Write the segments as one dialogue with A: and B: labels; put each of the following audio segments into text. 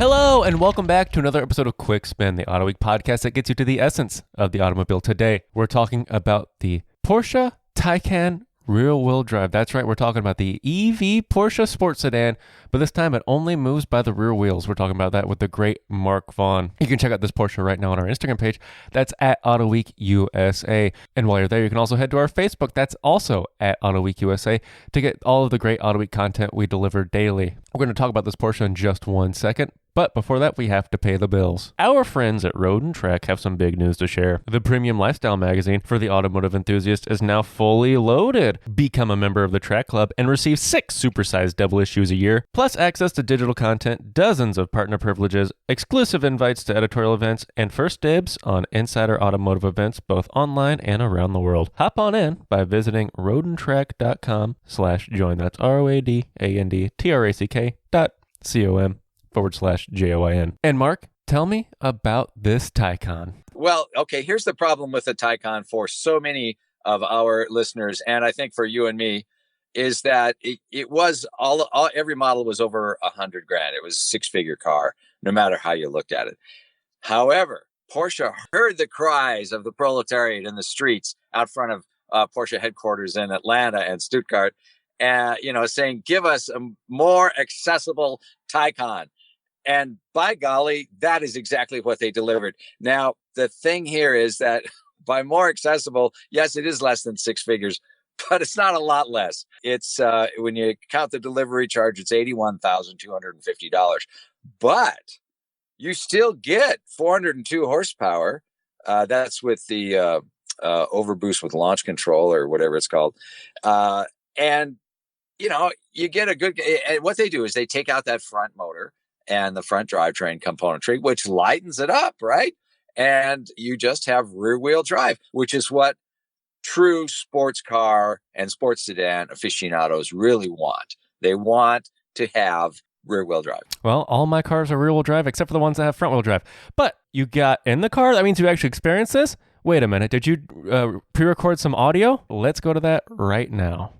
A: Hello, and welcome back to another episode of Quick Spin, the Autoweek podcast that gets you to the essence of the automobile. Today, we're talking about the Porsche Taycan rear-wheel drive. That's right, we're talking about the EV Porsche sports sedan, but this time it only moves by the rear wheels. We're talking about that with the great Mark Vaughn. You can check out this Porsche right now on our Instagram page. That's at Autoweek USA. And while you're there, you can also head to our Facebook. That's also at Autoweek USA to get all of the great Autoweek content we deliver daily. We're going to talk about this Porsche in just 1 second. But before that, we have to pay the bills. Our friends at Road & Trek have some big news to share. The premium lifestyle magazine for the automotive enthusiast is now fully loaded. Become a member of the Trek Club and receive 6 supersized double issues a year, plus access to digital content, dozens of partner privileges, exclusive invites to editorial events, and first dibs on insider automotive events both online and around the world. Hop on in by visiting roadandtrack.com/join. That's ROADANDTRACK.com/JOIN. And Mark, tell me about this Taycan.
B: Well, okay, here's the problem with the Taycan for so many of our listeners, and I think for you and me, is that it was every model was over $100,000. It was a 6-figure car, no matter how you looked at it. However, Porsche heard the cries of the proletariat in the streets out front of Porsche headquarters in Atlanta and Stuttgart, saying, give us a more accessible Taycan. And by golly, that is exactly what they delivered. Now, the thing here is that by more accessible, yes, it is less than 6 figures, but it's not a lot less. It's when you count the delivery charge, it's $81,250. But you still get 402 horsepower. That's with the overboost with launch control or whatever it's called. And you get a good. What they do is they take out that front motor and the front drivetrain componentry, which lightens it up, right? And you just have rear-wheel drive, which is what true sports car and sports sedan aficionados really want. They want to have rear-wheel drive.
A: Well, all my cars are rear-wheel drive except for the ones that have front-wheel drive. But you got in the car? That means you actually experienced this? Wait a minute. Did you pre-record some audio? Let's go to that right now.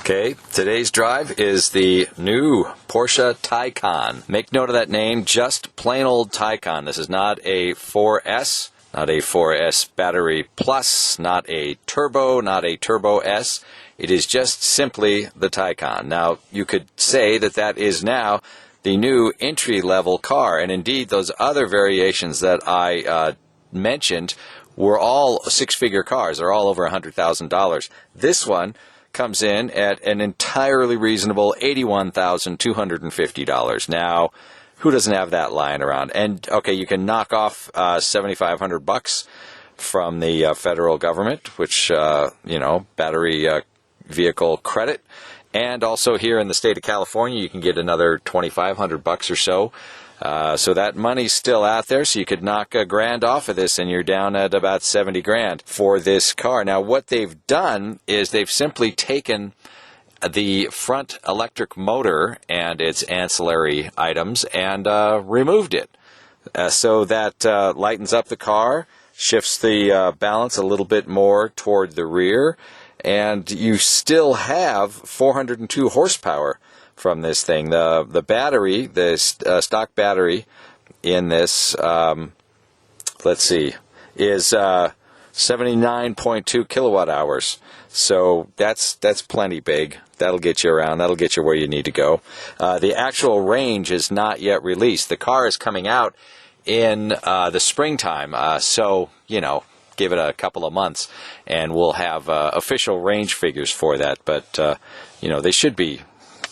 B: Okay, today's drive is the new Porsche Taycan. Make note of that name, just plain old Taycan. This is not a 4S, not a 4S battery plus, not a turbo, not a Turbo S. It is just simply the Taycan. Now, you could say that that is now the new entry-level car, and indeed those other variations that I mentioned were all 6-figure cars. They're all over $100,000. This one comes in at an entirely reasonable $81,250. Now, who doesn't have that lying around? And okay, you can knock off $7,500 from the federal government, which battery vehicle credit, and also here in the state of California, you can get another $2,500 or so. So that money's still out there, so you could knock $1,000 off of this, and you're down at about $70,000 for this car. Now, what they've done is they've simply taken the front electric motor and its ancillary items and removed it. So that lightens up the car, shifts the balance a little bit more toward the rear, and you still have 402 horsepower from this thing. The battery, the stock battery in this, is 79.2 kilowatt hours. So that's plenty big. That'll get you around. That'll get you where you need to go. The actual range is not yet released. The car is coming out in the springtime. So, give it a couple of months, and we'll have official range figures for that. But, they should be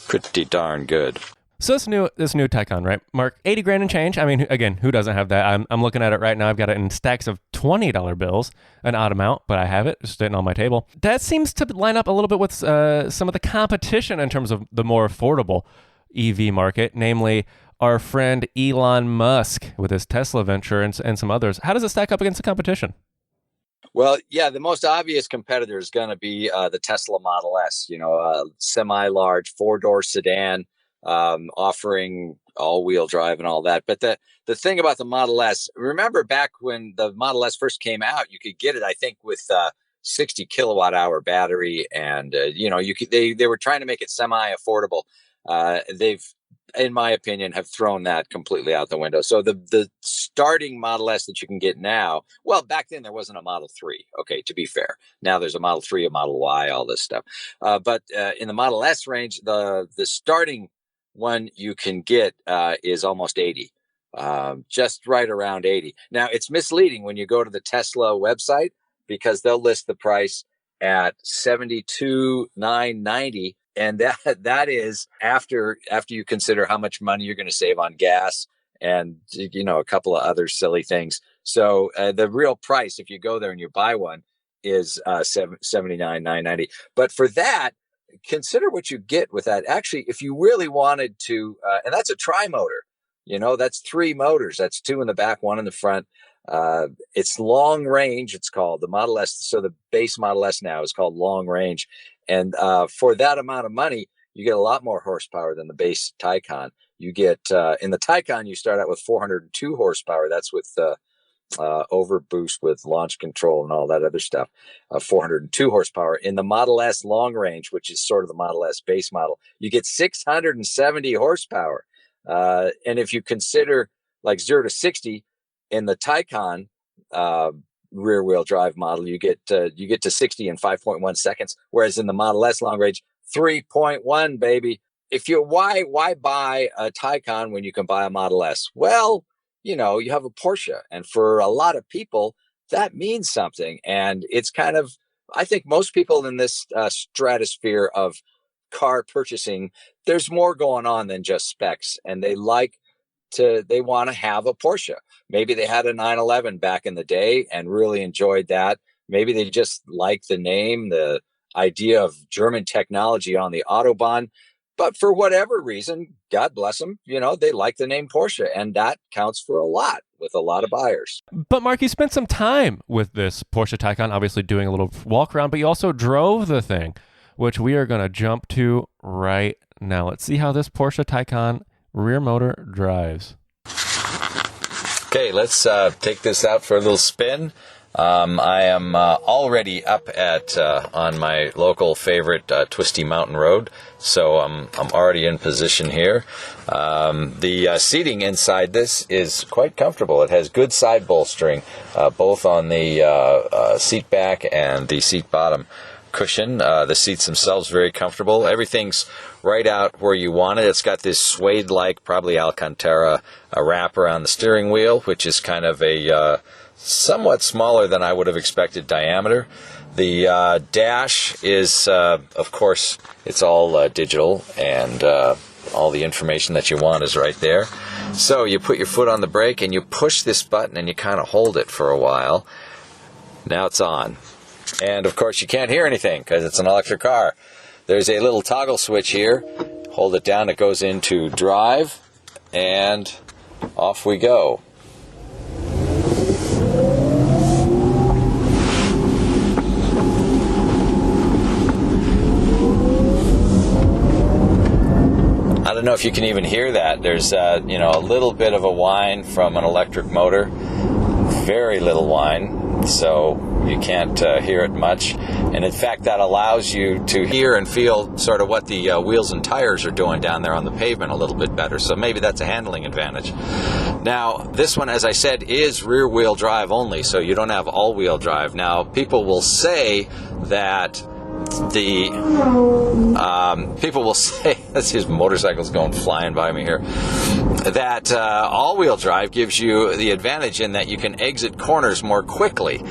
B: pretty darn good.
A: So this new Taycan, right, Mark? $80,000 and change. I mean, again, who doesn't have that? I'm looking at it right now. I've got it in stacks of $20 bills, an odd amount, but I have it just sitting on my table. That seems to line up a little bit with some of the competition in terms of the more affordable EV market, namely our friend Elon Musk with his Tesla venture and some others. How does it stack up against the competition?
B: Well, yeah, the most obvious competitor is going to be the Tesla Model S, a semi-large 4-door sedan offering all-wheel drive and all that. But the thing about the Model S, remember back when the Model S first came out, you could get it, I think, with 60 kilowatt hour battery, and they were trying to make it semi-affordable. They've in my opinion, have thrown that completely out the window. So the starting Model S that you can get now, well, back then there wasn't a Model 3. Okay, to be fair. Now there's a Model 3, a Model Y, all this stuff. But in the Model S range, the starting one you can get is almost 80. Just right around 80. Now, it's misleading when you go to the Tesla website because they'll list the price at $72,990. And that is after you consider how much money you're going to save on gas and, a couple of other silly things. So the real price, if you go there and you buy one, is $79,990. But for that, consider what you get with that. Actually, if you really wanted to, and that's a tri-motor, that's 3 motors. That's 2 in the back, 1 in the front. It's long range. It's called the Model S. So the base Model S now is called long range. And for that amount of money, you get a lot more horsepower than the base Taycan. You get, in the Taycan, you start out with 402 horsepower. That's with overboost with launch control and all that other stuff. 402 horsepower. In the Model S long range, which is sort of the Model S base model, you get 670 horsepower. And if you consider like 0 to 60 in the Taycan rear wheel drive model, you get to 60 in 5.1 seconds, whereas in the Model S long range, 3.1, baby. Why buy a Taycan when you can buy a Model S? Well, you have a Porsche, and for a lot of people, that means something. And it's kind of, I think most people in this stratosphere of car purchasing, there's more going on than just specs, and they want to have a Porsche. Maybe they had a 911 back in the day and really enjoyed that. Maybe they just like the name, the idea of German technology on the Autobahn. But for whatever reason, God bless them, they like the name Porsche, and that counts for a lot with a lot of buyers.
A: But Mark, you spent some time with this Porsche Taycan, obviously doing a little walk around, but you also drove the thing, which we are going to jump to right now. Let's see how this Porsche Taycan rear motor drives.
B: Okay, let's take this out for a little spin. I am already up on my local favorite twisty mountain road, so I'm already in position here. The seating inside this is quite comfortable. It has good side bolstering, both on the seat back and the seat bottom cushion. The seats themselves very comfortable. Everything's right out where you want it. It's got this suede-like, probably Alcantara, wrap around the steering wheel, which is kind of a somewhat smaller than I would have expected diameter. The dash is, of course, it's all digital, and all the information that you want is right there. So you put your foot on the brake and you push this button and you kind of hold it for a while. Now it's on. And of course you can't hear anything because it's an electric car. There's a little toggle switch here. Hold it down, it goes into drive, and off we go. I don't know if you can even hear that. There's a little bit of a whine from an electric motor. Very little whine, so you can't hear it much. And in fact, that allows you to hear and feel sort of what the wheels and tires are doing down there on the pavement a little bit better. So maybe that's a handling advantage. Now, this one, as I said, is rear-wheel drive only, so you don't have all-wheel drive. Now, people will say that people will say, that's his motorcycle's going flying by me here, that all-wheel drive gives you the advantage in that you can exit corners more quickly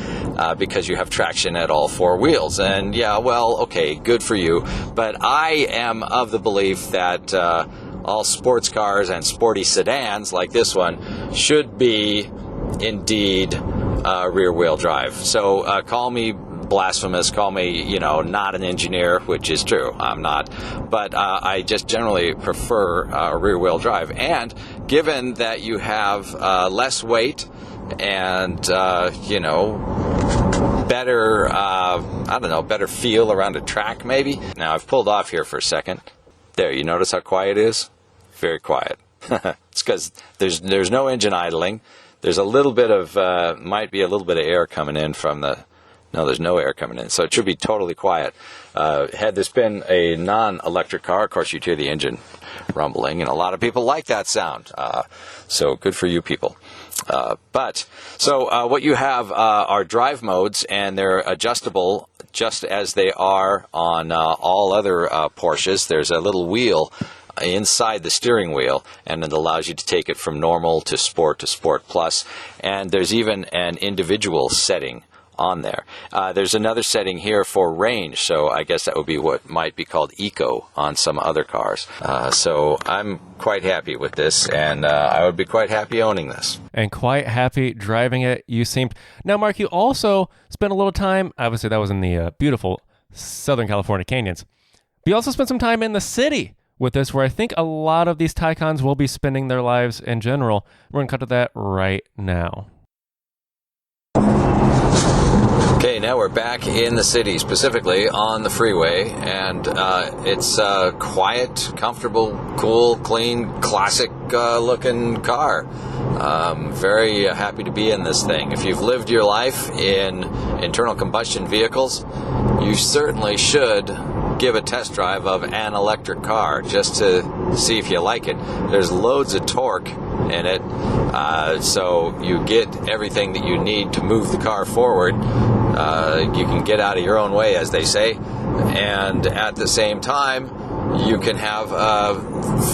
B: because you have traction at all 4 wheels. And yeah, well, okay, good for you. But I am of the belief that all sports cars and sporty sedans like this one should be indeed rear-wheel drive. So call me blasphemous, call me, not an engineer, which is true, I'm not, but I just generally prefer rear-wheel drive. And given that you have less weight and, better, better feel around a track maybe. Now, I've pulled off here for a second. There, you notice how quiet it is? Very quiet. It's because there's no engine idling. There's a little bit of, might be a little bit of air coming in from the No, there's no air coming in. So it should be totally quiet. Had this been a non-electric car, of course, you'd hear the engine rumbling, and a lot of people like that sound. So good for you people. What you have are drive modes, and they're adjustable just as they are on all other Porsches. There's a little wheel inside the steering wheel, and it allows you to take it from normal to Sport Plus, and there's even an individual setting on there. There's another setting here for range, so I guess that would be what might be called Eco on some other cars. So I'm quite happy with this, and I would be quite happy owning this.
A: And quite happy driving it, you seemed. Now, Mark, you also spent a little time, obviously that was in the beautiful Southern California canyons, but you also spent some time in the city with this, where I think a lot of these Taycans will be spending their lives in general. We're going to cut to that right now.
B: Okay, now we're back in the city, specifically on the freeway, and it's a quiet, comfortable, cool, clean, classic-looking car. Very happy to be in this thing. If you've lived your life in internal combustion vehicles, you certainly should give a test drive of an electric car just to see if you like it. There's loads of torque in it, so you get everything that you need to move the car forward. You can get out of your own way, as they say, and at the same time you can have a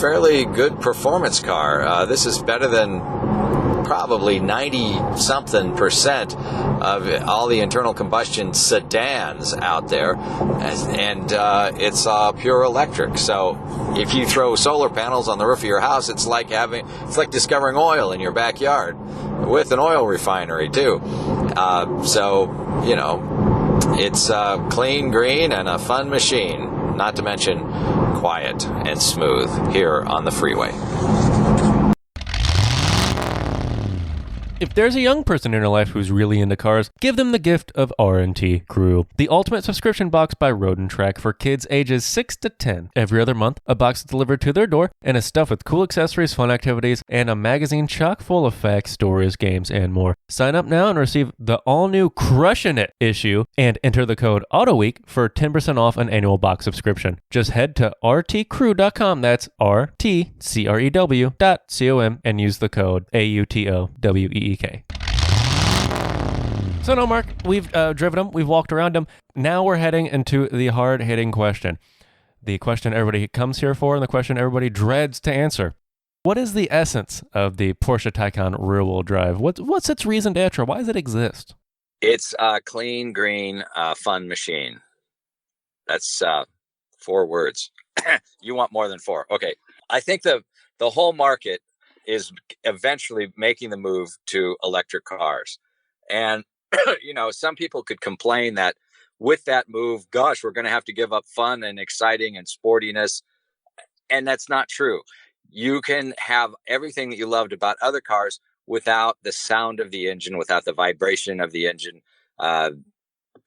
B: fairly good performance car. This is better than probably 90-something% of all the internal combustion sedans out there, and it's pure electric. So if you throw solar panels on the roof of your house, it's like discovering oil in your backyard with an oil refinery too. So you know, it's clean, green, and a fun machine. Not to mention quiet and smooth here on the freeway.
A: If there's a young person in your life who's really into cars, give them the gift of R&T Crew, the ultimate subscription box by Road and Track for kids ages 6 to 10. Every other month, a box is delivered to their door and is stuffed with cool accessories, fun activities, and a magazine chock full of facts, stories, games, and more. Sign up now and receive the all-new Crushin' It issue and enter the code Autoweek for 10% off an annual box subscription. Just head to rtcrew.com, that's rtcrew.com, and use the code AUTOWEEK. So no, Mark, we've driven them, we've walked around them. Now we're heading into the hard-hitting question. The question everybody comes here for and the question everybody dreads to answer. What is the essence of the Porsche Taycan rear-wheel drive? What's its reason d'etre? Why does it exist?
B: It's a clean, green, fun machine. That's 4 words. You want more than 4. Okay. I think the whole market is eventually making the move to electric cars. And, you know, some people could complain that with that move, gosh, we're going to have to give up fun and exciting and sportiness. And that's not true. You can have everything that you loved about other cars without the sound of the engine, without the vibration of the engine, the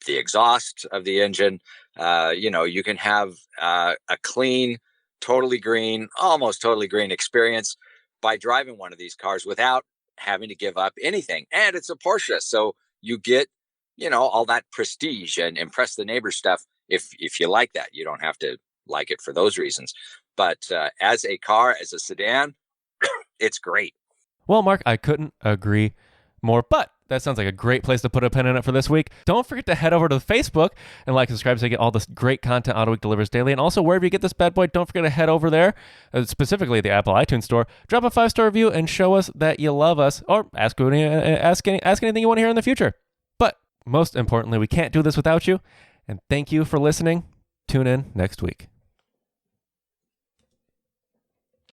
B: exhaust of the engine. You know, you can have a clean, totally green, almost totally green experience by driving one of these cars without having to give up anything. And it's a Porsche, so you get, you know, all that prestige and impress the neighbor stuff. If you like that, you don't have to like it for those reasons. But as a car, as a sedan, it's great.
A: Well, Mark, I couldn't agree more, but that sounds like a great place to put a pin in it for this week. Don't forget to head over to Facebook and like and subscribe so you get all this great content Autoweek delivers daily. And also, wherever you get this bad boy, don't forget to head over there, specifically the Apple iTunes store, drop a 5-star review and show us that you love us, or ask anything you want to hear in the future. But most importantly, we can't do this without you. And thank you for listening. Tune in next week.